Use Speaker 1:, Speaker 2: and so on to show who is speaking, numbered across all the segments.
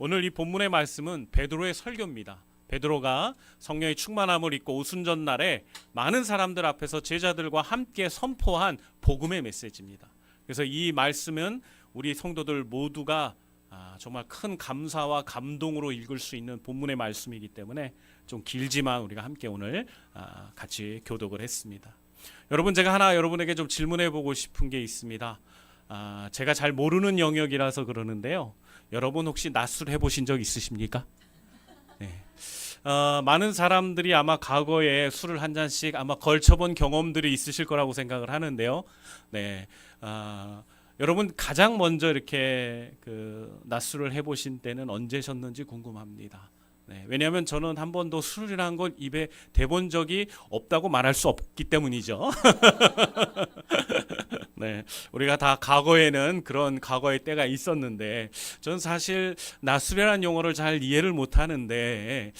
Speaker 1: 오늘 이 본문의 말씀은 베드로의 설교입니다. 베드로가 성령의 충만함을 입고 오순절 날에 많은 사람들 앞에서 제자들과 함께 선포한 복음의 메시지입니다. 그래서 이 말씀은 우리 성도들 모두가 정말 큰 감사와 감동으로 읽을 수 있는 본문의 말씀이기 때문에 좀 길지만 우리가 함께 오늘 같이 교독을 했습니다. 여러분, 제가 하나 여러분에게 좀 질문해 보고 싶은 게 있습니다. 제가 잘 모르는 영역이라서 그러는데요. 여러분 혹시 낮술 해보신 적 있으십니까? 네. 많은 사람들이 아마 과거에 술을 한 잔씩 아마 걸쳐본 경험들이 있으실 거라고 생각을 하는데요. 네. 여러분 가장 먼저 이렇게 낮술을 해보신 때는 언제셨는지 궁금합니다. 네, 왜냐하면 저는 한 번도 술이라는 걸 입에 대본 적이 없다고 말할 수 없기 때문이죠. 네, 우리가 다 과거에는 그런 과거의 때가 있었는데 저는 사실 낮술이라는 용어를 잘 이해를 못하는데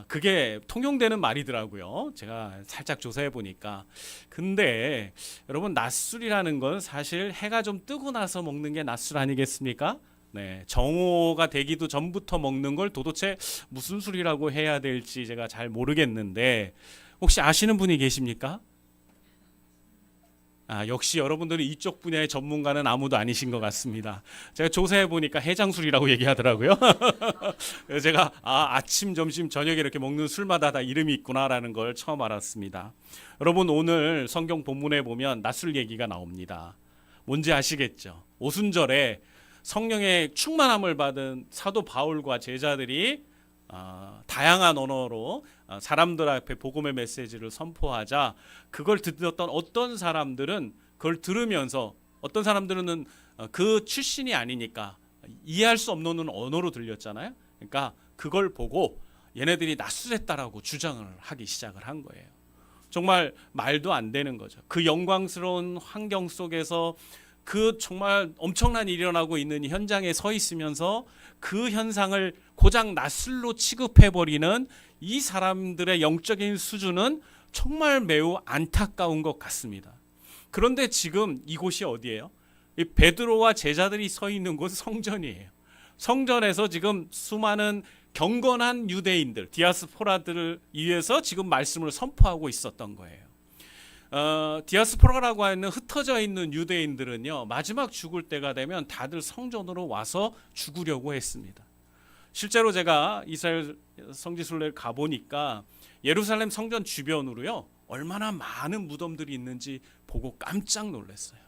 Speaker 1: 그게 통용되는 말이더라고요. 제가 살짝 조사해 보니까. 근데 여러분, 낮술이라는 건 사실 해가 좀 뜨고 나서 먹는 게 낮술 아니겠습니까? 네, 정오가 되기도 전부터 먹는 걸 도대체 무슨 술이라고 해야 될지 제가 잘 모르겠는데 혹시 아시는 분이 계십니까? 역시 여러분들은 이쪽 분야의 전문가는 아무도 아니신 것 같습니다. 제가 조사해 보니까 해장술이라고 얘기하더라고요. 그래서 제가 아침, 점심, 저녁에 이렇게 먹는 술마다 다 이름이 있구나라는 걸 처음 알았습니다. 여러분, 오늘 성경 본문에 보면 낮술 얘기가 나옵니다. 뭔지 아시겠죠? 오순절에 성령의 충만함을 받은 사도 바울과 제자들이 다양한 언어로 사람들 앞에 복음의 메시지를 선포하자 그걸 듣던 어떤 사람들은 그걸 들으면서 어떤 사람들은 그 출신이 아니니까 이해할 수 없는 언어로 들렸잖아요. 그러니까 그걸 보고 얘네들이 낮술했다라고 주장을 하기 시작을 한 거예요. 정말 말도 안 되는 거죠. 그 영광스러운 환경 속에서 그 정말 엄청난 일이 일어나고 있는 현장에 서 있으면서 그 현상을 고작 낮술로 취급해버리는 이 사람들의 영적인 수준은 정말 매우 안타까운 것 같습니다. 그런데 지금 이곳이 어디예요? 이 베드로와 제자들이 서 있는 곳 성전이에요. 성전에서 지금 수많은 경건한 유대인들, 디아스포라들을 위해서 지금 말씀을 선포하고 있었던 거예요. 디아스포라라고 하는 흩어져 있는 유대인들은요, 마지막 죽을 때가 되면 다들 성전으로 와서 죽으려고 했습니다. 실제로 제가 이스라엘 성지순례를 가보니까 예루살렘 성전 주변으로요, 얼마나 많은 무덤들이 있는지 보고 깜짝 놀랐어요.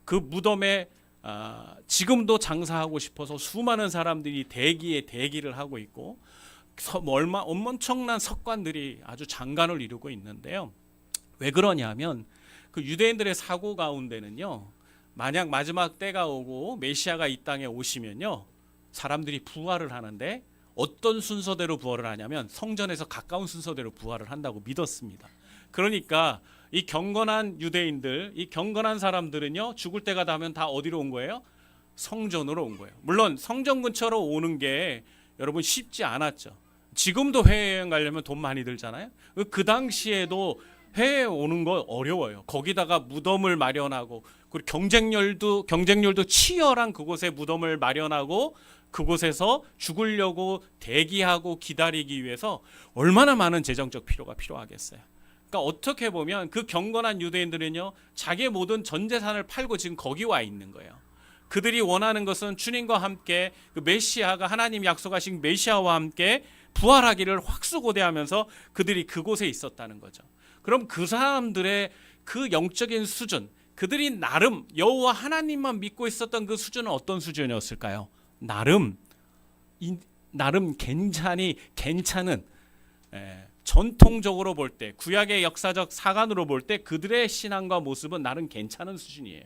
Speaker 1: 그 무덤에 지금도 장사하고 싶어서 수많은 사람들이 대기를 하고 있고 엄청난 석관들이 아주 장관을 이루고 있는데요. 왜 그러냐면 그 유대인들의 사고 가운데는요, 만약 마지막 때가 오고 메시아가 이 땅에 오시면요, 사람들이 부활을 하는데 어떤 순서대로 부활을 하냐면 성전에서 가까운 순서대로 부활을 한다고 믿었습니다. 그러니까 이 경건한 유대인들, 이 경건한 사람들은요, 죽을 때가 되면 다 어디로 온 거예요? 성전으로 온 거예요. 물론 성전 근처로 오는 게 여러분 쉽지 않았죠. 지금도 해외여행 가려면 돈 많이 들잖아요. 그 당시에도 해외에 오는 거 어려워요. 거기다가 무덤을 마련하고 그리고 경쟁률도 치열한 그곳에 무덤을 마련하고 그곳에서 죽으려고 대기하고 기다리기 위해서 얼마나 많은 재정적 필요가 필요하겠어요. 그러니까 어떻게 보면 그 경건한 유대인들은요, 자기의 모든 전 재산을 팔고 지금 거기 와 있는 거예요. 그들이 원하는 것은 주님과 함께 그 메시아가 하나님 약속하신 메시아와 함께 부활하기를 확수고대하면서 그들이 그곳에 있었다는 거죠. 그럼 그 사람들의 그 영적인 수준, 그들이 나름 여호와 하나님만 믿고 있었던 그 수준은 어떤 수준이었을까요? 나름 괜찮은, 전통적으로 볼 때, 구약의 역사적 사관으로 볼 때 그들의 신앙과 모습은 나름 괜찮은 수준이에요.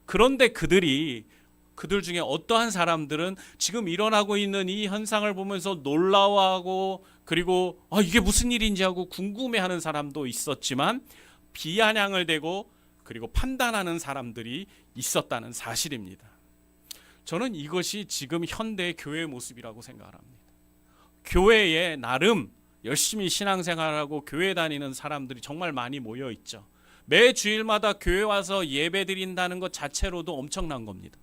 Speaker 1: 그런데 그들 중에 어떠한 사람들은 지금 일어나고 있는 이 현상을 보면서 놀라워하고 그리고 이게 무슨 일인지 하고 궁금해하는 사람도 있었지만 비아냥을 대고 그리고 판단하는 사람들이 있었다는 사실입니다. 저는 이것이 지금 현대 교회의 모습이라고 생각을 합니다. 교회에 나름 열심히 신앙생활하고 교회 다니는 사람들이 정말 많이 모여 있죠. 매 주일마다 교회 와서 예배 드린다는 것 자체로도 엄청난 겁니다.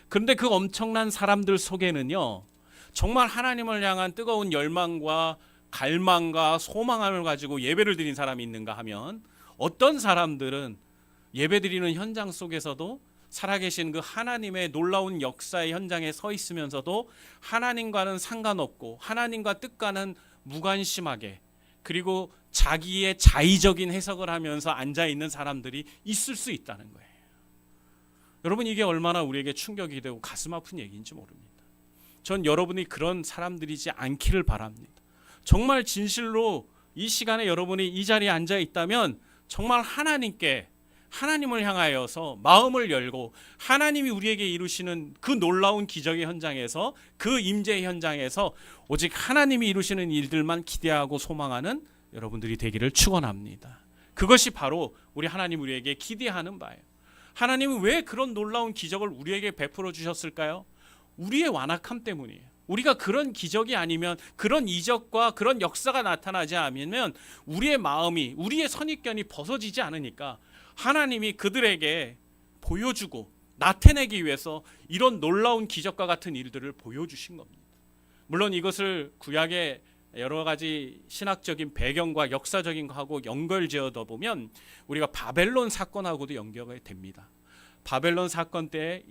Speaker 1: 그런데 그 엄청난 사람들 속에는요, 정말 하나님을 향한 뜨거운 열망과 갈망과 소망을 가지고 예배를 드린 사람이 있는가 하면, 어떤 사람들은 예배드리는 현장 속에서도 살아계신 그 하나님의 놀라운 역사의 현장에 서 있으면서도 하나님과는 상관없고 하나님과 뜻과는 무관심하게, 그리고 자기의 자의적인 해석을 하면서 앉아있는 사람들이 있을 수 있다는 거예요. 여러분, 이게 얼마나 우리에게 충격이 되고 가슴 아픈 얘기인지 모릅니다. 전 여러분이 그런 사람들이지 않기를 바랍니다. 정말 진실로 이 시간에 여러분이 이 자리에 앉아 있다면 정말 하나님을 향하여서 마음을 열고, 하나님이 우리에게 이루시는 그 놀라운 기적의 현장에서, 그 임재의 현장에서 오직 하나님이 이루시는 일들만 기대하고 소망하는 여러분들이 되기를 축원합니다. 그것이 바로 우리 하나님 우리에게 기대하는 바예요. 하나님은 왜 그런 놀라운 기적을 우리에게 베풀어 주셨을까요? 우리의 완악함 때문이에요. 우리가 그런 기적이 아니면, 그런 이적과 그런 역사가 나타나지 않으면 우리의 마음이, 우리의 선입견이 벗어지지 않으니까 하나님이 그들에게 보여주고 나타내기 위해서 이런 놀라운 기적과 같은 일들을 보여주신 겁니다. 물론 이것을 구약의 여러 가지 신학적인 배경과 역사적인 거하고 연결지어다 보면 우리가 바벨론 사건하고도 연결이 됩니다. 바벨론 사건 때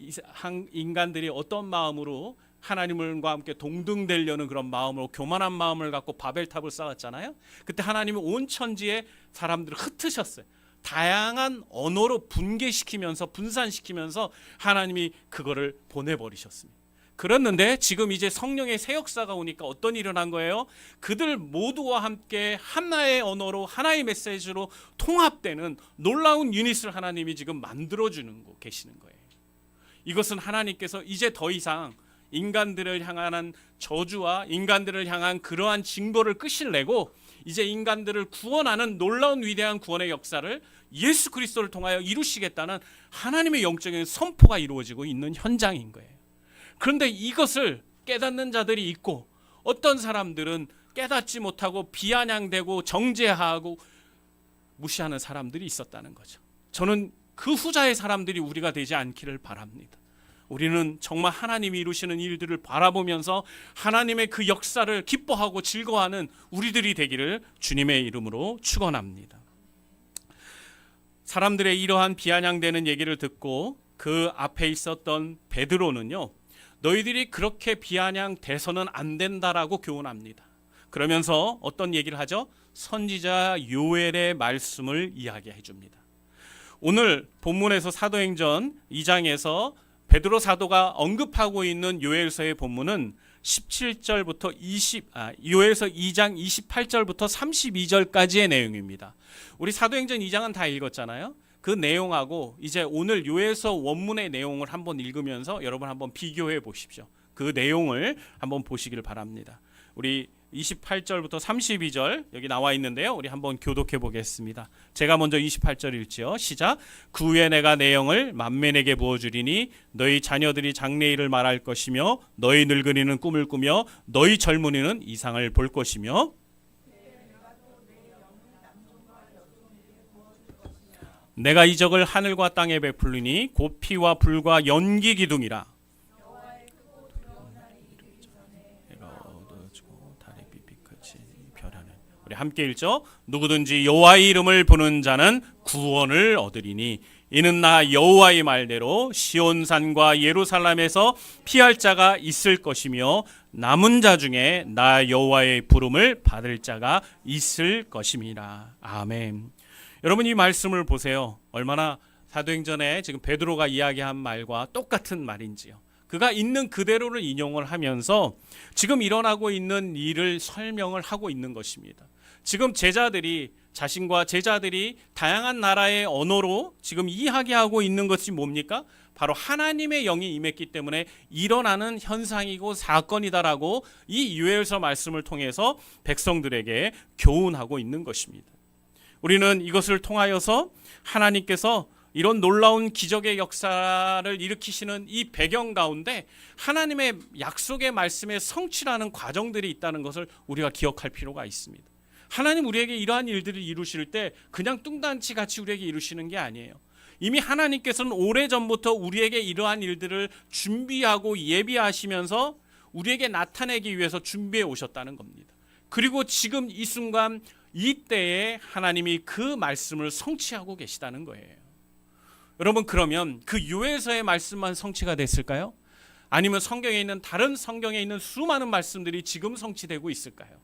Speaker 1: 인간들이 어떤 마음으로 하나님과 함께 동등되려는 그런 마음으로, 교만한 마음을 갖고 바벨탑을 쌓았잖아요. 그때 하나님이 온 천지에 사람들을 흩으셨어요. 다양한 언어로 분산시키면서 하나님이 그거를 보내버리셨습니다. 그랬는데 지금 이제 성령의 새 역사가 오니까 어떤 일이 일어난 거예요? 그들 모두와 함께 하나의 언어로, 하나의 메시지로 통합되는 놀라운 유닛을 하나님이 지금 만들어주는 거 계시는 거예요. 이것은 하나님께서 이제 더 이상 인간들을 향한 저주와 인간들을 향한 그러한 징벌을 끝을 내고, 이제 인간들을 구원하는 놀라운 위대한 구원의 역사를 예수 그리스도를 통하여 이루시겠다는 하나님의 영적인 선포가 이루어지고 있는 현장인 거예요. 그런데 이것을 깨닫는 자들이 있고, 어떤 사람들은 깨닫지 못하고 비아냥대고 정죄하고 무시하는 사람들이 있었다는 거죠. 저는 그 후자의 사람들이 우리가 되지 않기를 바랍니다. 우리는 정말 하나님이 이루시는 일들을 바라보면서 하나님의 그 역사를 기뻐하고 즐거워하는 우리들이 되기를 주님의 이름으로 축원합니다. 사람들의 이러한 비아냥대는 얘기를 듣고 그 앞에 있었던 베드로는요, 너희들이 그렇게 비아냥대서는 안 된다라고 교훈합니다. 그러면서 어떤 얘기를 하죠? 선지자 요엘의 말씀을 이야기해 줍니다. 오늘 본문에서 사도행전 2장에서 베드로 사도가 언급하고 있는 요엘서의 본문은 17절부터 요엘서 2장 28절부터 32절까지의 내용입니다. 우리 사도행전 2장은 다 읽었잖아요. 그 내용하고 이제 오늘 요엘서 원문의 내용을 한번 읽으면서 여러분 한번 비교해 보십시오. 그 내용을 한번 보시길 바랍니다. 우리 28절부터 32절 여기 나와 있는데요. 우리 한번 교독해 보겠습니다. 제가 먼저 28절 읽지요. 시작. 그 후에 내가 내 영을 만민에게 부어주리니 너희 자녀들이 장래일을 말할 것이며 너희 늙은이는 꿈을 꾸며 너희 젊은이는 이상을 볼 것이며 내가 이적을 하늘과 땅에 베풀리니 곧 피와 불과 연기 기둥이라. 우리 함께 읽죠. 누구든지 여호와의 이름을 부르는 자는 구원을 얻으리니 이는 나 여호와의 말대로 시온산과 예루살렘에서 피할 자가 있을 것이며 남은 자 중에 나 여호와의 부름을 받을 자가 있을 것임이라. 아멘. 여러분, 이 말씀을 보세요. 얼마나 사도행전에 지금 베드로가 이야기한 말과 똑같은 말인지요. 그가 있는 그대로를 인용을 하면서 지금 일어나고 있는 일을 설명을 하고 있는 것입니다. 지금 자신과 제자들이 다양한 나라의 언어로 지금 이야기하고 있는 것이 뭡니까? 바로 하나님의 영이 임했기 때문에 일어나는 현상이고 사건이다라고 이 요엘서 말씀을 통해서 백성들에게 교훈하고 있는 것입니다. 우리는 이것을 통하여서 하나님께서 이런 놀라운 기적의 역사를 일으키시는 이 배경 가운데 하나님의 약속의 말씀에 성취라는 과정들이 있다는 것을 우리가 기억할 필요가 있습니다. 하나님 우리에게 이러한 일들을 이루실 때 그냥 뚱딴지 같이 우리에게 이루시는 게 아니에요. 이미 하나님께서는 오래전부터 우리에게 이러한 일들을 준비하고 예비하시면서 우리에게 나타내기 위해서 준비해 오셨다는 겁니다. 그리고 지금 이 순간 이때에 하나님이 그 말씀을 성취하고 계시다는 거예요. 여러분, 그러면 그 요엘서의 말씀만 성취가 됐을까요? 아니면 성경에 있는 다른 성경에 있는 수많은 말씀들이 지금 성취되고 있을까요?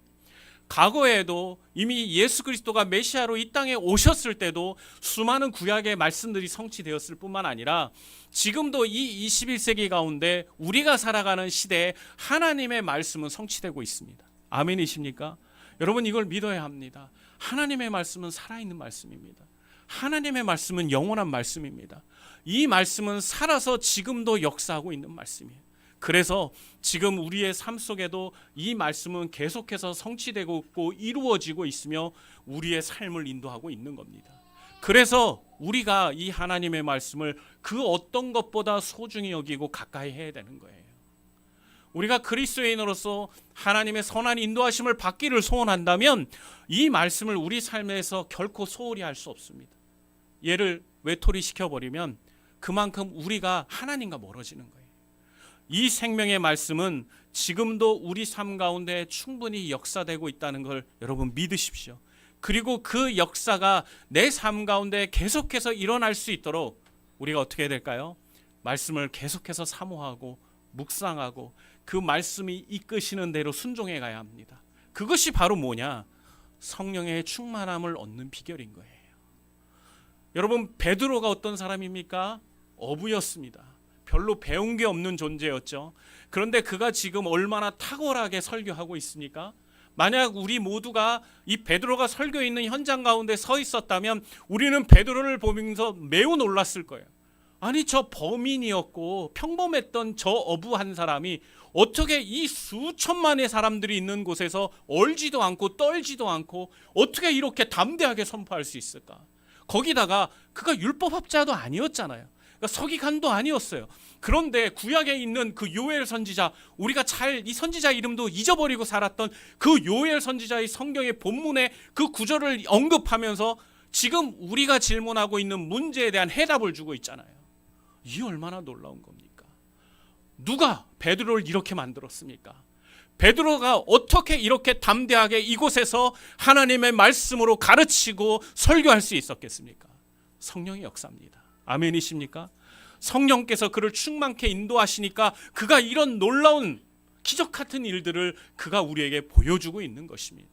Speaker 1: 과거에도 이미 예수 그리스도가 메시아로 이 땅에 오셨을 때도 수많은 구약의 말씀들이 성취되었을 뿐만 아니라 지금도 이 21세기 가운데 우리가 살아가는 시대에 하나님의 말씀은 성취되고 있습니다. 아멘이십니까? 여러분, 이걸 믿어야 합니다. 하나님의 말씀은 살아있는 말씀입니다. 하나님의 말씀은 영원한 말씀입니다. 이 말씀은 살아서 지금도 역사하고 있는 말씀이에요. 그래서 지금 우리의 삶 속에도 이 말씀은 계속해서 성취되고 있고 이루어지고 있으며 우리의 삶을 인도하고 있는 겁니다. 그래서 우리가 이 하나님의 말씀을 그 어떤 것보다 소중히 여기고 가까이 해야 되는 거예요. 우리가 그리스도인으로서 하나님의 선한 인도하심을 받기를 소원한다면 이 말씀을 우리 삶에서 결코 소홀히 할 수 없습니다. 얘를 외톨이 시켜버리면 그만큼 우리가 하나님과 멀어지는 거예요. 이 생명의 말씀은 지금도 우리 삶 가운데 충분히 역사되고 있다는 걸 여러분 믿으십시오. 그리고 그 역사가 내 삶 가운데 계속해서 일어날 수 있도록 우리가 어떻게 해야 될까요? 말씀을 계속해서 사모하고 묵상하고 그 말씀이 이끄시는 대로 순종해 가야 합니다. 그것이 바로 뭐냐? 성령의 충만함을 얻는 비결인 거예요. 여러분, 베드로가 어떤 사람입니까? 어부였습니다. 별로 배운 게 없는 존재였죠. 그런데 그가 지금 얼마나 탁월하게 설교하고 있습니까? 만약 우리 모두가 이 베드로가 설교 있는 현장 가운데 서 있었다면 우리는 베드로를 보면서 매우 놀랐을 거예요. 아니, 저 범인이었고 평범했던 저 어부 한 사람이 어떻게 이 수천만의 사람들이 있는 곳에서 얼지도 않고 떨지도 않고 어떻게 이렇게 담대하게 선포할 수 있을까? 거기다가 그가 율법학자도 아니었잖아요. 그러니까 서기관도 아니었어요. 그런데 구약에 있는 그 요엘 선지자, 우리가 잘 이 선지자 이름도 잊어버리고 살았던 그 요엘 선지자의 성경의 본문에 그 구절을 언급하면서 지금 우리가 질문하고 있는 문제에 대한 해답을 주고 있잖아요. 이 얼마나 놀라운 겁니까? 누가 베드로를 이렇게 만들었습니까? 베드로가 어떻게 이렇게 담대하게 이곳에서 하나님의 말씀으로 가르치고 설교할 수 있었겠습니까? 성령의 역사입니다. 아멘이십니까? 성령께서 그를 충만케 인도하시니까 그가 이런 놀라운 기적 같은 일들을 그가 우리에게 보여주고 있는 것입니다.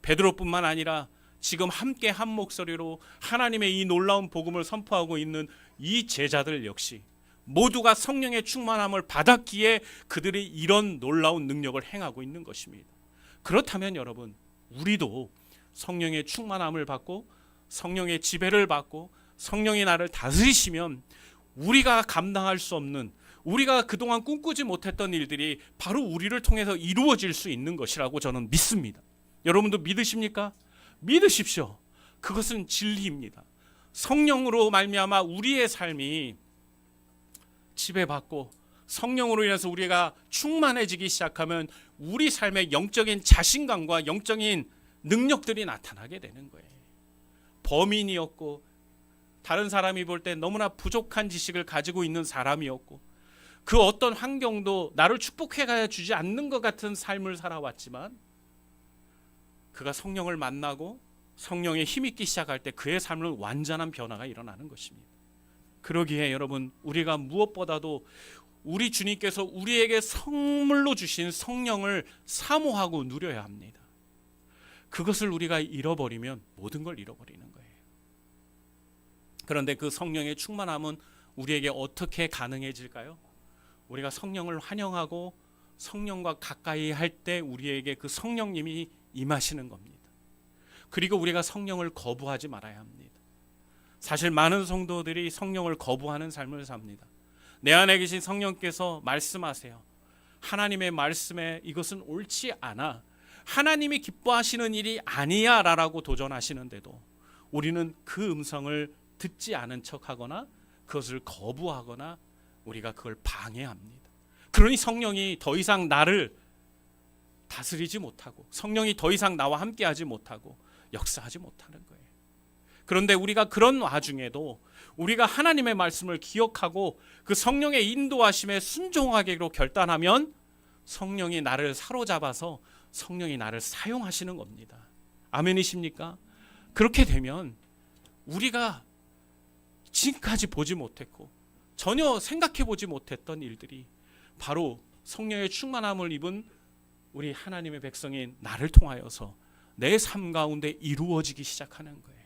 Speaker 1: 베드로뿐만 아니라 지금 함께 한 목소리로 하나님의 이 놀라운 복음을 선포하고 있는 이 제자들 역시 모두가 성령의 충만함을 받았기에 그들이 이런 놀라운 능력을 행하고 있는 것입니다. 그렇다면 여러분, 우리도 성령의 충만함을 받고 성령의 지배를 받고 성령이 나를 다스리시면 우리가 감당할 수 없는, 우리가 그동안 꿈꾸지 못했던 일들이 바로 우리를 통해서 이루어질 수 있는 것이라고 저는 믿습니다. 여러분도 믿으십니까? 믿으십시오. 그것은 진리입니다. 성령으로 말미암아 우리의 삶이 지배받고 성령으로 인해서 우리가 충만해지기 시작하면 우리 삶의 영적인 자신감과 영적인 능력들이 나타나게 되는 거예요. 범인이었고 다른 사람이 볼 때 너무나 부족한 지식을 가지고 있는 사람이었고 그 어떤 환경도 나를 축복해 주지 않는 것 같은 삶을 살아왔지만 그가 성령을 만나고 성령의 힘있기 시작할 때 그의 삶은 완전한 변화가 일어나는 것입니다. 그러기에 여러분, 우리가 무엇보다도 우리 주님께서 우리에게 선물로 주신 성령을 사모하고 누려야 합니다. 그것을 우리가 잃어버리면 모든 걸 잃어버리는 거예요. 그런데 그 성령의 충만함은 우리에게 어떻게 가능해질까요? 우리가 성령을 환영하고 성령과 가까이 할 때 우리에게 그 성령님이 임하시는 겁니다. 그리고 우리가 성령을 거부하지 말아야 합니다. 사실 많은 성도들이 성령을 거부하는 삶을 삽니다. 내 안에 계신 성령께서 말씀하세요. 하나님의 말씀에 이것은 옳지 않아, 하나님이 기뻐하시는 일이 아니야 라고 도전하시는데도 우리는 그 음성을 듣지 않은 척하거나 그것을 거부하거나 우리가 그걸 방해합니다. 그러니 성령이 더 이상 나를 다스리지 못하고 성령이 더 이상 나와 함께하지 못하고 역사하지 못하는 거예요. 그런데 우리가 그런 와중에도 우리가 하나님의 말씀을 기억하고 그 성령의 인도하심에 순종하기로 결단하면 성령이 나를 사로잡아서 성령이 나를 사용하시는 겁니다. 아멘이십니까? 그렇게 되면 우리가 지금까지 보지 못했고 전혀 생각해 보지 못했던 일들이 바로 성령의 충만함을 입은 우리 하나님의 백성인 나를 통하여서 내 삶 가운데 이루어지기 시작하는 거예요.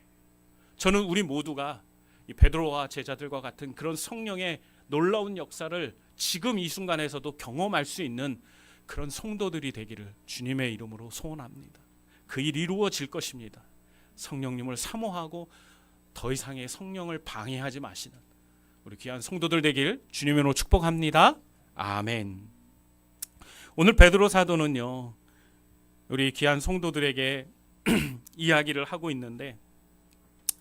Speaker 1: 저는 우리 모두가 이 베드로와 제자들과 같은 그런 성령의 놀라운 역사를 지금 이 순간에서도 경험할 수 있는 그런 성도들이 되기를 주님의 이름으로 소원합니다. 그 일 이루어질 것입니다. 성령님을 사모하고 더 이상의 성령을 방해하지 마시는 우리 귀한 성도들 되길 주님의 이름으로 축복합니다. 아멘. 오늘 베드로 사도는요, 우리 귀한 성도들에게 이야기를 하고 있는데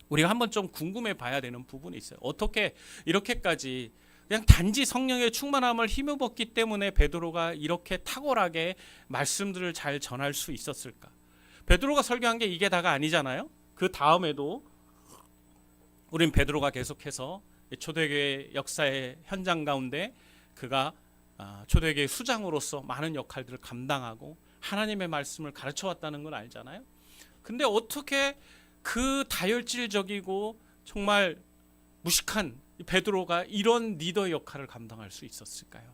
Speaker 1: 우리가 한번 좀 궁금해 봐야 되는 부분이 있어요. 어떻게 이렇게까지 그냥 단지 성령의 충만함을 힘입었기 때문에 베드로가 이렇게 탁월하게 말씀들을 잘 전할 수 있었을까? 베드로가 설교한 게 이게 다가 아니잖아요. 그 다음에도 우린 베드로가 계속해서 초대교회 역사의 현장 가운데 그가 초대교회 수장으로서 많은 역할들을 감당하고 하나님의 말씀을 가르쳐 왔다는 걸 알잖아요. 근데 어떻게 그 다혈질적이고 정말 무식한 베드로가 이런 리더 역할을 감당할 수 있었을까요?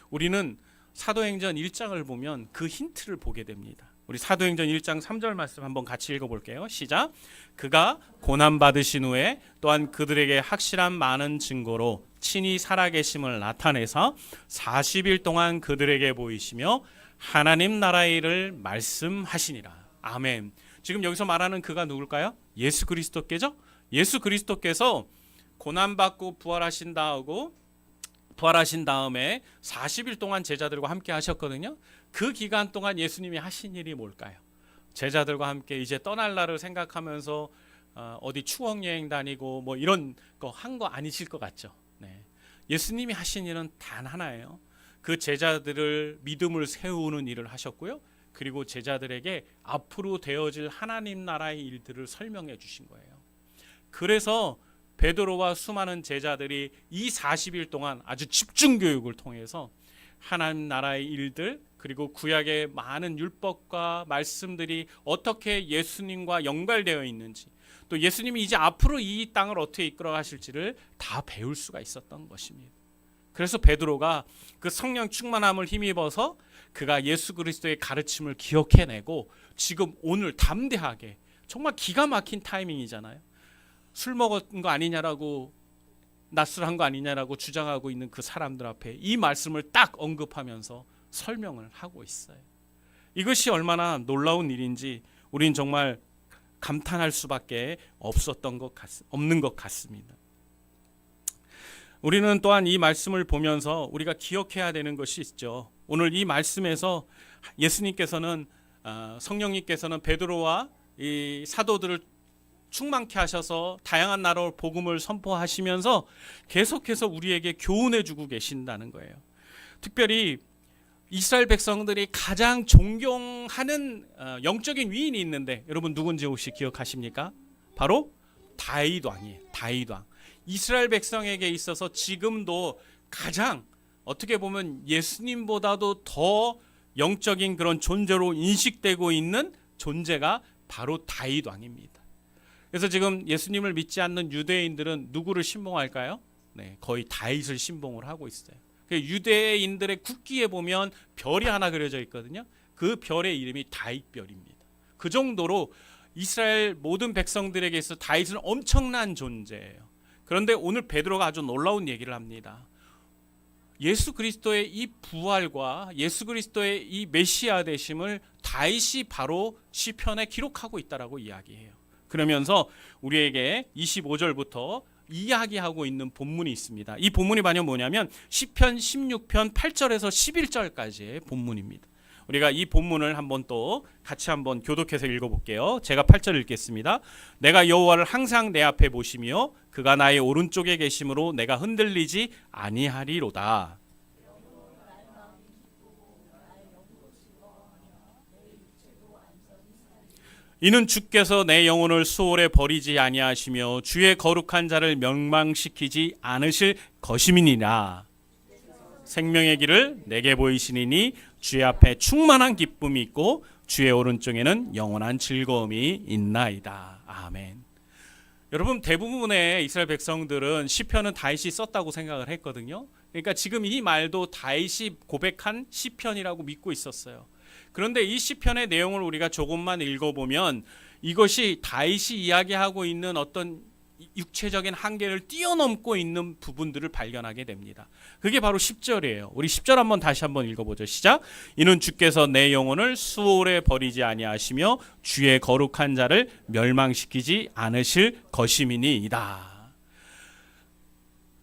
Speaker 1: 우리는 사도행전 1장을 보면 그 힌트를 보게 됩니다. 우리 사도행전 1장 3절 말씀 한번 같이 읽어볼게요. 시작. 그가 고난받으신 후에 또한 그들에게 확실한 많은 증거로 친히 살아계심을 나타내서 40일 동안 그들에게 보이시며 하나님 나라의 일을 말씀하시니라. 아멘. 지금 여기서 말하는 그가 누굴까요? 예수 그리스도께죠? 예수 그리스도께서 고난받고 부활하신 다음에 40일 동안 제자들과 함께 하셨거든요. 그 기간 동안 예수님이 하신 일이 뭘까요? 제자들과 함께 이제 떠날 날을 생각하면서 어디 추억여행 다니고 뭐 이런 거 한 거 아니실 것 같죠? 네. 예수님이 하신 일은 단 하나예요. 그 제자들을 믿음을 세우는 일을 하셨고요. 그리고 제자들에게 앞으로 되어질 하나님 나라의 일들을 설명해 주신 거예요. 그래서 베드로와 수많은 제자들이 이 40일 동안 아주 집중 교육을 통해서 하나님 나라의 일들 그리고 구약의 많은 율법과 말씀들이 어떻게 예수님과 연관되어 있는지 또 예수님이 이제 앞으로 이 땅을 어떻게 이끌어 가실지를 다 배울 수가 있었던 것입니다. 그래서 베드로가 그 성령 충만함을 힘입어서 그가 예수 그리스도의 가르침을 기억해내고 지금 오늘 담대하게 정말 기가 막힌 타이밍이잖아요. 술 먹은 거 아니냐라고 낮술한 거 아니냐라고 주장하고 있는 그 사람들 앞에 이 말씀을 딱 언급하면서 설명을 하고 있어요. 이것이 얼마나 놀라운 일인지 우린 정말 감탄할 수밖에 없는 것 같습니다. 우리는 또한 이 말씀을 보면서 우리가 기억해야 되는 것이 있죠. 오늘 이 말씀에서 예수님께서는 성령님께서는 베드로와 이 사도들을 충만케 하셔서 다양한 나라로 복음을 선포하시면서 계속해서 우리에게 교훈해 주고 계신다는 거예요. 특별히 이스라엘 백성들이 가장 존경하는 영적인 위인이 있는데 여러분 누군지 혹시 기억하십니까? 바로 다윗 왕이에요. 다윗 왕. 이스라엘 백성에게 있어서 지금도 가장 어떻게 보면 예수님보다도 더 영적인 그런 존재로 인식되고 있는 존재가 바로 다윗 왕입니다. 그래서 지금 예수님을 믿지 않는 유대인들은 누구를 신봉할까요? 네, 거의 다윗을 신봉을 하고 있어요. 유대인들의 국기에 보면 별이 하나 그려져 있거든요. 그 별의 이름이 다윗별입니다. 그 정도로 이스라엘 모든 백성들에게 있어 다윗은 엄청난 존재예요. 그런데 오늘 베드로가 아주 놀라운 얘기를 합니다. 예수 그리스도의 이 부활과 예수 그리스도의 이 메시아 되심을 다윗이 바로 시편에 기록하고 있다라고 이야기해요. 그러면서 우리에게 25절부터 이야기하고 있는 본문이 있습니다. 이 본문이 뭐냐면 시편 16편 8절에서 11절까지의 본문입니다. 우리가 이 본문을 한번 또 같이 한번 교독해서 읽어볼게요. 제가 8절 읽겠습니다. 내가 여호와를 항상 내 앞에 보시며 그가 나의 오른쪽에 계심으로 내가 흔들리지 아니하리로다. 이는 주께서 내 영혼을 수월에 버리지 아니하시며 주의 거룩한 자를 멸망시키지 않으실 것임이니라. 생명의 길을 내게 보이시니니 주의 앞에 충만한 기쁨이 있고 주의 오른쪽에는 영원한 즐거움이 있나이다. 아멘. 여러분, 대부분의 이스라엘 백성들은 시편은 다윗이 썼다고 생각을 했거든요. 그러니까 지금 이 말도 다윗이 고백한 시편이라고 믿고 있었어요. 그런데 이 시편의 내용을 우리가 조금만 읽어보면 이것이 다윗이 이야기하고 있는 어떤 육체적인 한계를 뛰어넘고 있는 부분들을 발견하게 됩니다. 그게 바로 10절이에요. 우리 10절 다시 한번 읽어보죠. 시작. 이는 주께서 내 영혼을 수월에 버리지 아니하시며 주의 거룩한 자를 멸망시키지 않으실 것임이니이다.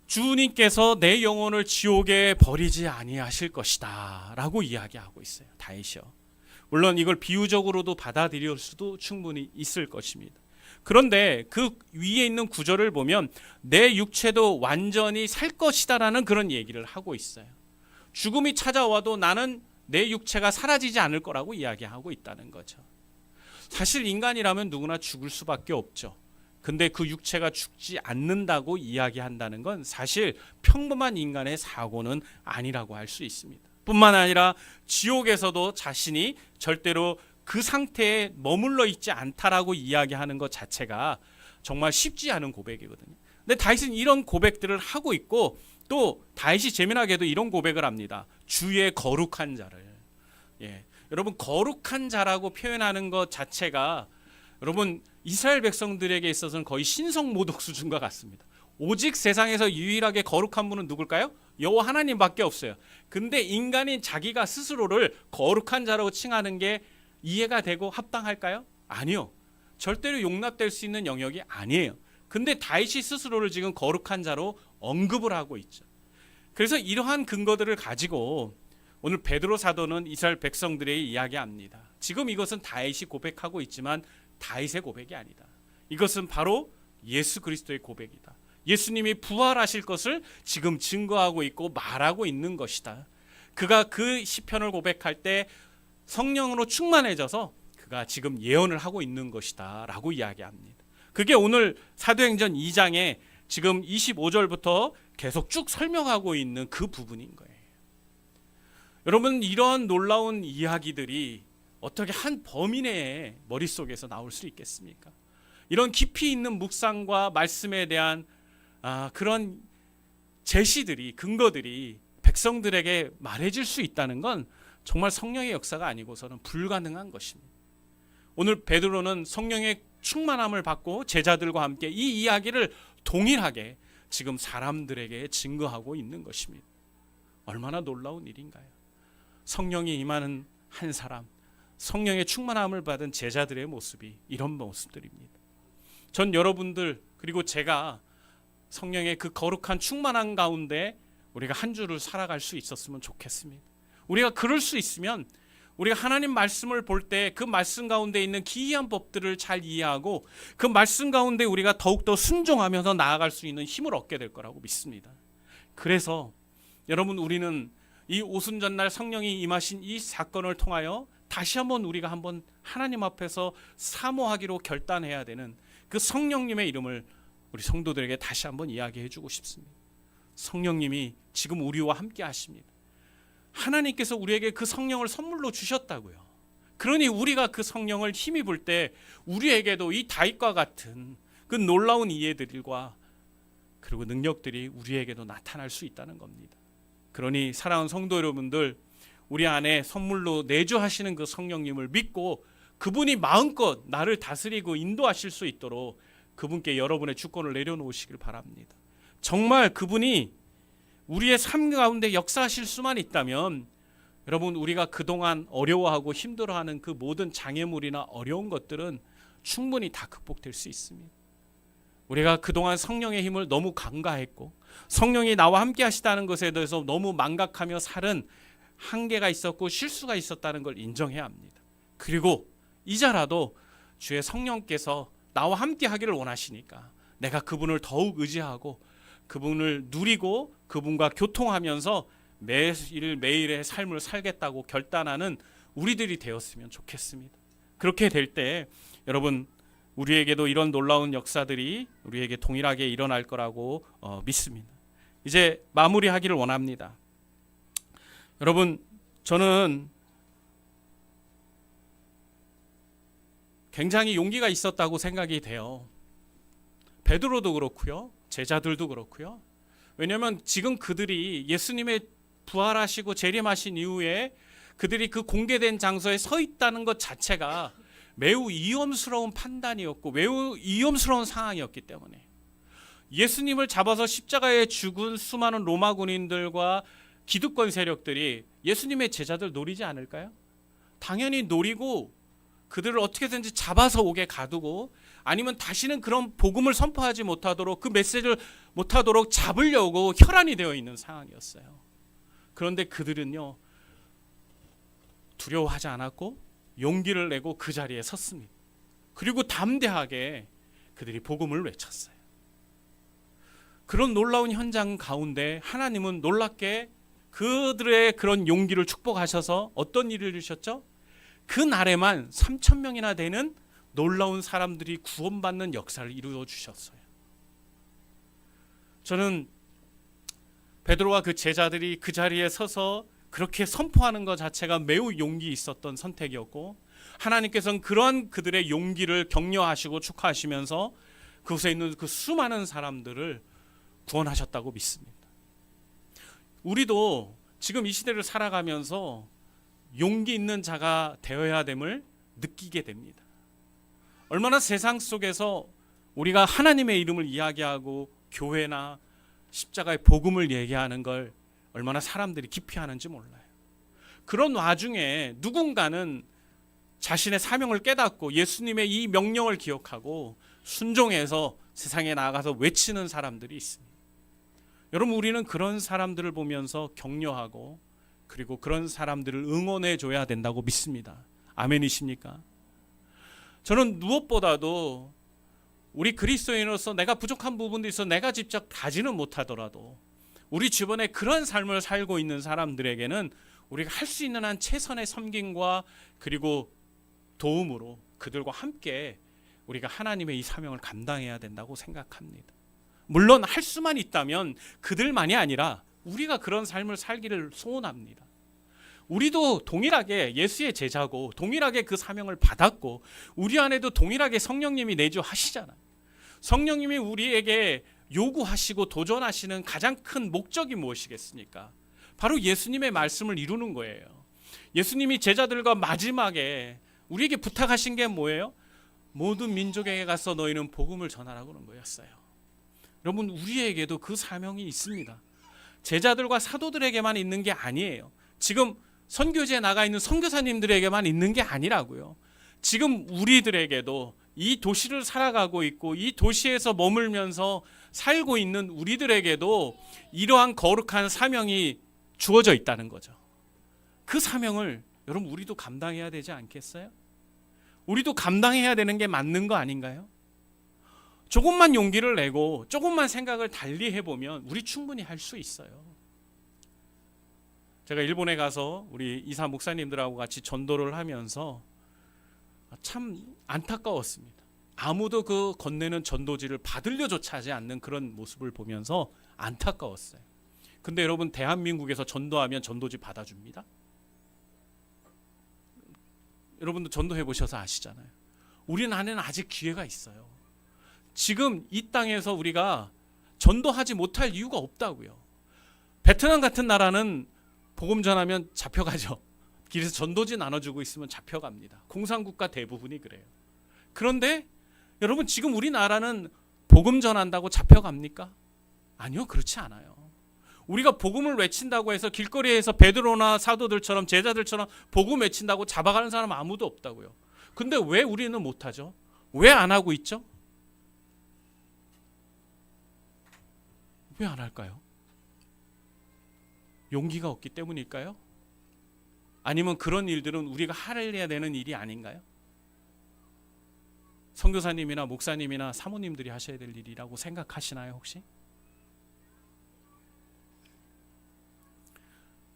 Speaker 1: 주님께서 내 영혼을 지옥에 버리지 아니하실 것이다 라고 이야기하고 있어요. 다윗이요. 물론 이걸 비유적으로도 받아들일 수도 충분히 있을 것입니다. 그런데 그 위에 있는 구절을 보면 내 육체도 완전히 살 것이다라는 그런 얘기를 하고 있어요. 죽음이 찾아와도 나는 내 육체가 사라지지 않을 거라고 이야기하고 있다는 거죠. 사실 인간이라면 누구나 죽을 수밖에 없죠. 근데 그 육체가 죽지 않는다고 이야기한다는 건 사실 평범한 인간의 사고는 아니라고 할 수 있습니다. 뿐만 아니라 지옥에서도 자신이 절대로 그 상태에 머물러 있지 않다라고 이야기하는 것 자체가 정말 쉽지 않은 고백이거든요. 근데 다윗은 이런 고백들을 하고 있고 또 다윗이 재미나게도 이런 고백을 합니다. 주의 거룩한 자를. 여러분, 거룩한 자라고 표현하는 것 자체가 여러분 이스라엘 백성들에게 있어서는 거의 신성모독 수준과 같습니다. 오직 세상에서 유일하게 거룩한 분은 누굴까요? 여호와 하나님밖에 없어요. 근데 인간인 자기가 스스로를 거룩한 자라고 칭하는 게 이해가 되고 합당할까요? 아니요. 절대로 용납될 수 있는 영역이 아니에요. 근데 다윗이 스스로를 지금 거룩한 자로 언급을 하고 있죠. 그래서 이러한 근거들을 가지고 오늘 베드로 사도는 이스라엘 백성들에게 이야기합니다. 지금 이것은 다윗이 고백하고 있지만 다윗의 고백이 아니다. 이것은 바로 예수 그리스도의 고백이다. 예수님이 부활하실 것을 지금 증거하고 있고 말하고 있는 것이다. 그가 그 시편을 고백할 때 성령으로 충만해져서 그가 지금 예언을 하고 있는 것이다 라고 이야기합니다. 그게 오늘 사도행전 2장에 지금 25절부터 계속 쭉 설명하고 있는 그 부분인 거예요. 여러분, 이런 놀라운 이야기들이 어떻게 한 범인의 머릿속에서 나올 수 있겠습니까? 이런 깊이 있는 묵상과 말씀에 대한 그런 제시들이, 근거들이 백성들에게 말해질 수 있다는 건 정말 성령의 역사가 아니고서는 불가능한 것입니다. 오늘 베드로는 성령의 충만함을 받고 제자들과 함께 이 이야기를 동일하게 지금 사람들에게 증거하고 있는 것입니다. 얼마나 놀라운 일인가요? 성령이 임하는 한 사람, 성령의 충만함을 받은 제자들의 모습이 이런 모습들입니다. 전 여러분들 그리고 제가 성령의 그 거룩한 충만함 가운데 우리가 한 주를 살아갈 수 있었으면 좋겠습니다. 우리가 그럴 수 있으면 우리가 하나님 말씀을 볼 때 그 말씀 가운데 있는 기이한 법들을 잘 이해하고 그 말씀 가운데 우리가 더욱더 순종하면서 나아갈 수 있는 힘을 얻게 될 거라고 믿습니다. 그래서 여러분, 우리는 이 오순절날 성령이 임하신 이 사건을 통하여 다시 한번 우리가 한번 하나님 앞에서 사모하기로 결단해야 되는 그 성령님의 이름을 우리 성도들에게 다시 한번 이야기해 주고 싶습니다. 성령님이 지금 우리와 함께 하십니다. 하나님께서 우리에게 그 성령을 선물로 주셨다고요. 그러니 우리가 그 성령을 힘입을 때 우리에게도 이 다윗과 같은 그 놀라운 이해들과 그리고 능력들이 우리에게도 나타날 수 있다는 겁니다. 그러니 사랑하는 성도 여러분들, 우리 안에 선물로 내주하시는 그 성령님을 믿고 그분이 마음껏 나를 다스리고 인도하실 수 있도록 그분께 여러분의 주권을 내려놓으시길 바랍니다. 정말 그분이 우리의 삶 가운데 역사하실 수만 있다면 여러분, 우리가 그동안 어려워하고 힘들어하는 그 모든 장애물이나 어려운 것들은 충분히 다 극복될 수 있습니다. 우리가 그동안 성령의 힘을 너무 간과했고 성령이 나와 함께 하시다는 것에 대해서 너무 망각하며 살은 한계가 있었고 실수가 있었다는 걸 인정해야 합니다. 그리고 이제라도 주의 성령께서 나와 함께 하기를 원하시니까 내가 그분을 더욱 의지하고 그분을 누리고 그분과 교통하면서 매일매일의 삶을 살겠다고 결단하는 우리들이 되었으면 좋겠습니다. 그렇게 될 때 여러분, 우리에게도 이런 놀라운 역사들이 우리에게 동일하게 일어날 거라고 믿습니다. 이제 마무리하기를 원합니다. 여러분, 저는 굉장히 용기가 있었다고 생각이 돼요. 베드로도 그렇고요. 제자들도 그렇고요. 왜냐하면 지금 그들이 예수님의 부활하시고 재림하신 이후에 그들이 그 공개된 장소에 서 있다는 것 자체가 매우 위험스러운 판단이었고 매우 위험스러운 상황이었기 때문에 예수님을 잡아서 십자가에 죽은 수많은 로마 군인들과 기득권 세력들이 예수님의 제자들 노리지 않을까요? 당연히 노리고 그들을 어떻게든지 잡아서 오게 가두고 아니면 다시는 그런 복음을 선포하지 못하도록 그 메시지를 못하도록 잡으려고 혈안이 되어 있는 상황이었어요. 그런데 그들은요 두려워하지 않았고 용기를 내고 그 자리에 섰습니다. 그리고 담대하게 그들이 복음을 외쳤어요. 그런 놀라운 현장 가운데 하나님은 놀랍게 그들의 그런 용기를 축복하셔서 어떤 일을 이루셨죠? 그 날에만 3,000명이나 되는 놀라운 사람들이 구원받는 역사를 이루어 주셨어요. 저는 베드로와 그 제자들이 그 자리에 서서 그렇게 선포하는 것 자체가 매우 용기 있었던 선택이었고 하나님께서는 그러한 그들의 용기를 격려하시고 축하하시면서 그곳에 있는 그 수많은 사람들을 구원하셨다고 믿습니다. 우리도 지금 이 시대를 살아가면서 용기 있는 자가 되어야 됨을 느끼게 됩니다. 얼마나 세상 속에서 우리가 하나님의 이름을 이야기하고 교회나 십자가의 복음을 얘기하는 걸 얼마나 사람들이 기피하는지 몰라요. 그런 와중에 누군가는 자신의 사명을 깨닫고 예수님의 이 명령을 기억하고 순종해서 세상에 나아가서 외치는 사람들이 있습니다. 여러분 우리는 그런 사람들을 보면서 격려하고 그리고 그런 사람들을 응원해 줘야 된다고 믿습니다. 아멘이십니까? 저는 무엇보다도 우리 그리스도인으로서 내가 부족한 부분도 있어 내가 직접 가지는 못하더라도 우리 주변에 그런 삶을 살고 있는 사람들에게는 우리가 할 수 있는 한 최선의 섬김과 그리고 도움으로 그들과 함께 우리가 하나님의 이 사명을 감당해야 된다고 생각합니다. 물론 할 수만 있다면 그들만이 아니라 우리가 그런 삶을 살기를 소원합니다. 우리도 동일하게 예수의 제자고 동일하게 그 사명을 받았고 우리 안에도 동일하게 성령님이 내주하시잖아요. 성령님이 우리에게 요구하시고 도전하시는 가장 큰 목적이 무엇이겠습니까? 바로 예수님의 말씀을 이루는 거예요. 예수님이 제자들과 마지막에 우리에게 부탁하신 게 뭐예요? 모든 민족에게 가서 너희는 복음을 전하라고 하는 거였어요. 여러분 우리에게도 그 사명이 있습니다. 제자들과 사도들에게만 있는 게 아니에요. 지금 선교지에 나가 있는 선교사님들에게만 있는 게 아니라고요. 지금 우리들에게도 이 도시를 살아가고 있고 이 도시에서 머물면서 살고 있는 우리들에게도 이러한 거룩한 사명이 주어져 있다는 거죠. 그 사명을 여러분 우리도 감당해야 되지 않겠어요? 우리도 감당해야 되는 게 맞는 거 아닌가요? 조금만 용기를 내고 조금만 생각을 달리 해보면 우리 충분히 할 수 있어요. 제가 일본에 가서 우리 이사 목사님들하고 같이 전도를 하면서 참 안타까웠습니다. 아무도 그 건네는 전도지를 받으려조차 하지 않는 그런 모습을 보면서 안타까웠어요. 근데 여러분 대한민국에서 전도하면 전도지 받아줍니다. 여러분도 전도해 보셔서 아시잖아요. 우리나라는 아직 기회가 있어요. 지금 이 땅에서 우리가 전도하지 못할 이유가 없다고요. 베트남 같은 나라는 복음 전하면 잡혀가죠. 길에서 전도지 나눠주고 있으면 잡혀갑니다. 공산국가 대부분이 그래요. 그런데 여러분 지금 우리나라는 복음 전한다고 잡혀갑니까? 아니요, 그렇지 않아요. 우리가 복음을 외친다고 해서 길거리에서 베드로나 사도들처럼 제자들처럼 복음 외친다고 잡아가는 사람 아무도 없다고요. 근데 왜 우리는 못하죠? 왜 안 하고 있죠? 왜 안 할까요? 용기가 없기 때문일까요? 아니면 그런 일들은 우리가 해야 되는 일이 아닌가요? 선교사님이나 목사님이나 사모님들이 하셔야 될 일이라고 생각하시나요 혹시?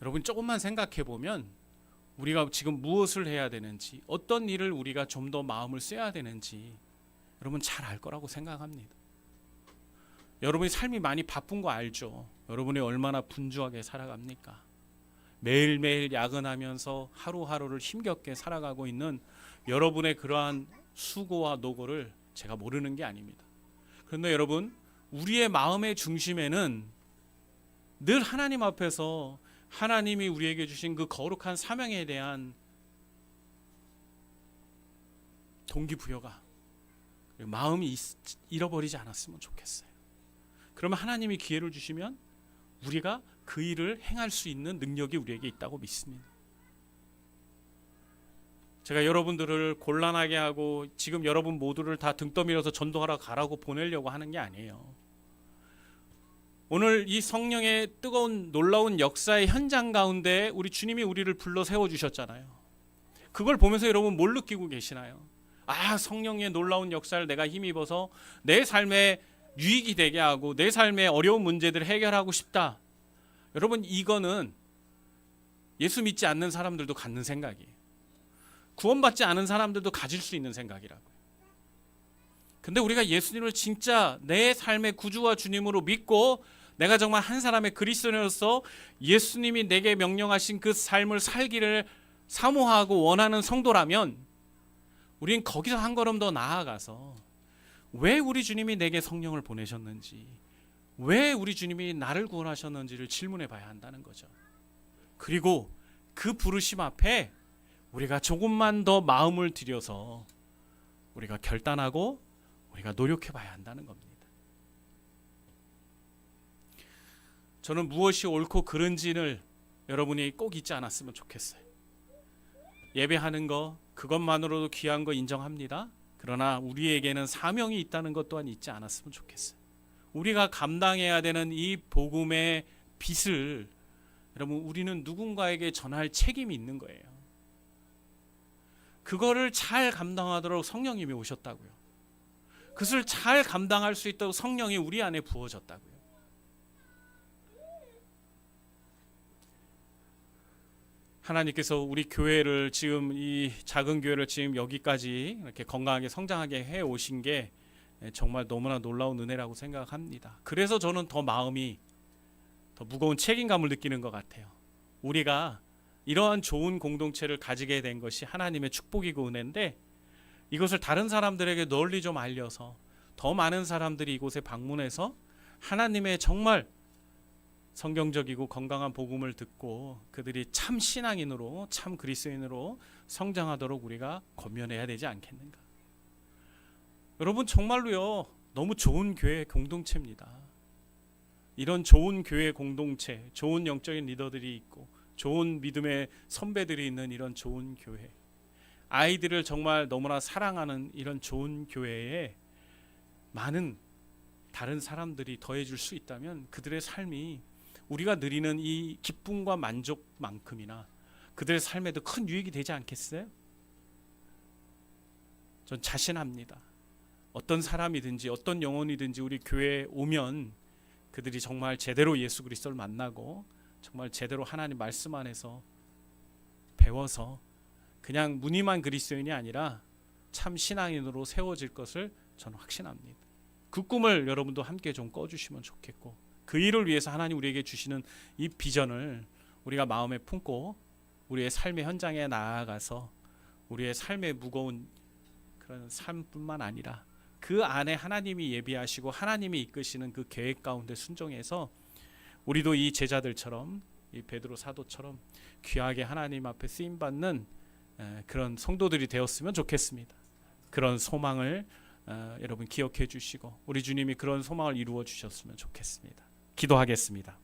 Speaker 1: 여러분 조금만 생각해 보면 우리가 지금 무엇을 해야 되는지 어떤 일을 우리가 좀 더 마음을 써야 되는지 여러분 잘 알 거라고 생각합니다. 여러분이 삶이 많이 바쁜 거 알죠? 여러분이 얼마나 분주하게 살아갑니까? 매일매일 야근하면서 하루하루를 힘겹게 살아가고 있는 여러분의 그러한 수고와 노고를 제가 모르는 게 아닙니다. 그런데 여러분, 우리의 마음의 중심에는 늘 하나님 앞에서 하나님이 우리에게 주신 그 거룩한 사명에 대한 동기부여가, 마음이 잃어버리지 않았으면 좋겠어요. 그러면 하나님이 기회를 주시면 우리가 그 일을 행할 수 있는 능력이 우리에게 있다고 믿습니다. 제가 여러분들을 곤란하게 하고 지금 여러분 모두를 다 등 떠밀어서 전도하러 가라고 보내려고 하는 게 아니에요. 오늘 이 성령의 뜨거운 놀라운 역사의 현장 가운데 우리 주님이 우리를 불러 세워주셨잖아요. 그걸 보면서 여러분 뭘 느끼고 계시나요? 아, 성령의 놀라운 역사를 내가 힘입어서 내 삶에 유익이 되게 하고 내 삶의 어려운 문제들을 해결하고 싶다. 여러분, 이거는 예수 믿지 않는 사람들도 갖는 생각이에요. 구원받지 않은 사람들도 가질 수 있는 생각이라고요. 근데 우리가 예수님을 진짜 내 삶의 구주와 주님으로 믿고 내가 정말 한 사람의 그리스도인으로서 예수님이 내게 명령하신 그 삶을 살기를 사모하고 원하는 성도라면 우린 거기서 한 걸음 더 나아가서 왜 우리 주님이 내게 성령을 보내셨는지, 왜 우리 주님이 나를 구원하셨는지를 질문해 봐야 한다는 거죠. 그리고 그 부르심 앞에 우리가 조금만 더 마음을 들여서 우리가 결단하고 우리가 노력해 봐야 한다는 겁니다. 저는 무엇이 옳고 그른지를 여러분이 꼭 잊지 않았으면 좋겠어요. 예배하는 거, 그것만으로도 귀한 거 인정합니다. 그러나 우리에게는 사명이 있다는 것 또한 잊지 않았으면 좋겠어요. 우리가 감당해야 되는 이 복음의 빚을 여러분, 우리는 누군가에게 전할 책임이 있는 거예요. 그거를 잘 감당하도록 성령님이 오셨다고요. 그것을 잘 감당할 수 있도록 성령이 우리 안에 부어졌다고요. 하나님께서 우리 교회를 지금, 이 작은 교회를 지금 여기까지 이렇게 건강하게 성장하게 해 오신 게 정말 너무나 놀라운 은혜라고 생각합니다. 그래서 저는 더 마음이 더 무거운 책임감을 느끼는 것 같아요. 우리가 이러한 좋은 공동체를 가지게 된 것이 하나님의 축복이고 은혜인데, 이것을 다른 사람들에게 널리 좀 알려서 더 많은 사람들이 이곳에 방문해서 하나님의 정말 성경적이고 건강한 복음을 듣고 그들이 참 신앙인으로, 참 그리스도인으로 성장하도록 우리가 권면해야 되지 않겠는가. 여러분, 정말로요, 너무 좋은 교회 공동체입니다. 이런 좋은 교회 공동체, 좋은 영적인 리더들이 있고 좋은 믿음의 선배들이 있는 이런 좋은 교회, 아이들을 정말 너무나 사랑하는 이런 좋은 교회에 많은 다른 사람들이 더해줄 수 있다면 그들의 삶이 우리가 누리는 이 기쁨과 만족만큼이나 그들의 삶에도 큰 유익이 되지 않겠어요? 전 자신합니다. 어떤 사람이든지 어떤 영혼이든지 우리 교회에 오면 그들이 정말 제대로 예수 그리스도를 만나고 정말 제대로 하나님 말씀 안에서 배워서 그냥 무늬만 그리스도인이 아니라 참 신앙인으로 세워질 것을 저는 확신합니다. 그 꿈을 여러분도 함께 좀 꿔주시면 좋겠고, 그 일을 위해서 하나님 우리에게 주시는 이 비전을 우리가 마음에 품고 우리의 삶의 현장에 나아가서 우리의 삶의 무거운 그런 삶뿐만 아니라 그 안에 하나님이 예비하시고 하나님이 이끄시는 그 계획 가운데 순종해서 우리도 이 제자들처럼, 이 베드로 사도처럼 귀하게 하나님 앞에 쓰임받는 그런 성도들이 되었으면 좋겠습니다. 그런 소망을 여러분 기억해 주시고 우리 주님이 그런 소망을 이루어 주셨으면 좋겠습니다. 기도하겠습니다.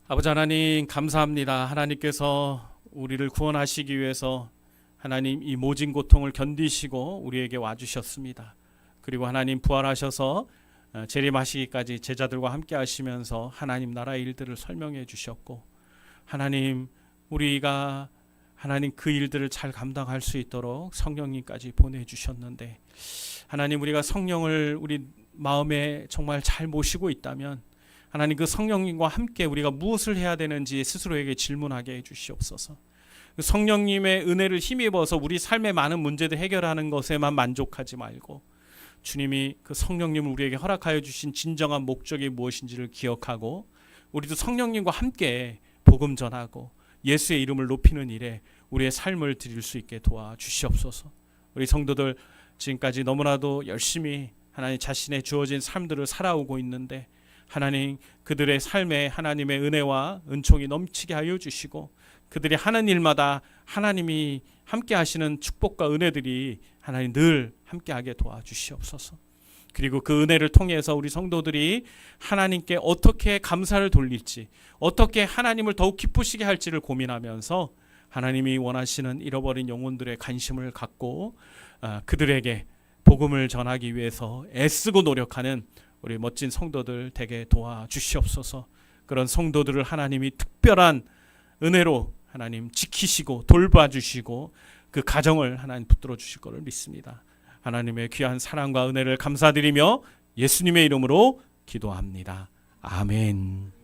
Speaker 1: 아버지 하나님, 감사합니다. 하나님께서 우리를 구원하시기 위해서 하나님 이 모진 고통을 견디시고 우리에게 와주셨습니다. 그리고 하나님 부활하셔서 재림하시기까지 제자들과 함께 하시면서 하나님 나라의 일들을 설명해 주셨고, 하나님 우리가 하나님 그 일들을 잘 감당할 수 있도록 성령님까지 보내주셨는데, 하나님 우리가 성령을 우리 마음에 정말 잘 모시고 있다면 하나님 그 성령님과 함께 우리가 무엇을 해야 되는지 스스로에게 질문하게 해주시옵소서. 그 성령님의 은혜를 힘입어서 우리 삶의 많은 문제들 해결하는 것에만 만족하지 말고 주님이 그 성령님을 우리에게 허락하여 주신 진정한 목적이 무엇인지를 기억하고 우리도 성령님과 함께 복음 전하고 예수의 이름을 높이는 일에 우리의 삶을 드릴 수 있게 도와주시옵소서. 우리 성도들 지금까지 너무나도 열심히 하나님 자신의 주어진 삶들을 살아오고 있는데 하나님 그들의 삶에 하나님의 은혜와 은총이 넘치게 하여 주시고 그들이 하는 일마다 하나님이 함께 하시는 축복과 은혜들이 하나님 늘 함께하게 도와주시옵소서. 그리고 그 은혜를 통해서 우리 성도들이 하나님께 어떻게 감사를 돌릴지, 어떻게 하나님을 더욱 기쁘시게 할지를 고민하면서 하나님이 원하시는 잃어버린 영혼들의 관심을 갖고 그들에게 복음을 전하기 위해서 애쓰고 노력하는 우리 멋진 성도들 되게 도와주시옵소서. 그런 성도들을 하나님이 특별한 은혜로 하나님 지키시고 돌봐주시고 그 가정을 하나님 붙들어 주실 것을 믿습니다. 하나님의 귀한 사랑과 은혜를 감사드리며 예수님의 이름으로 기도합니다. 아멘.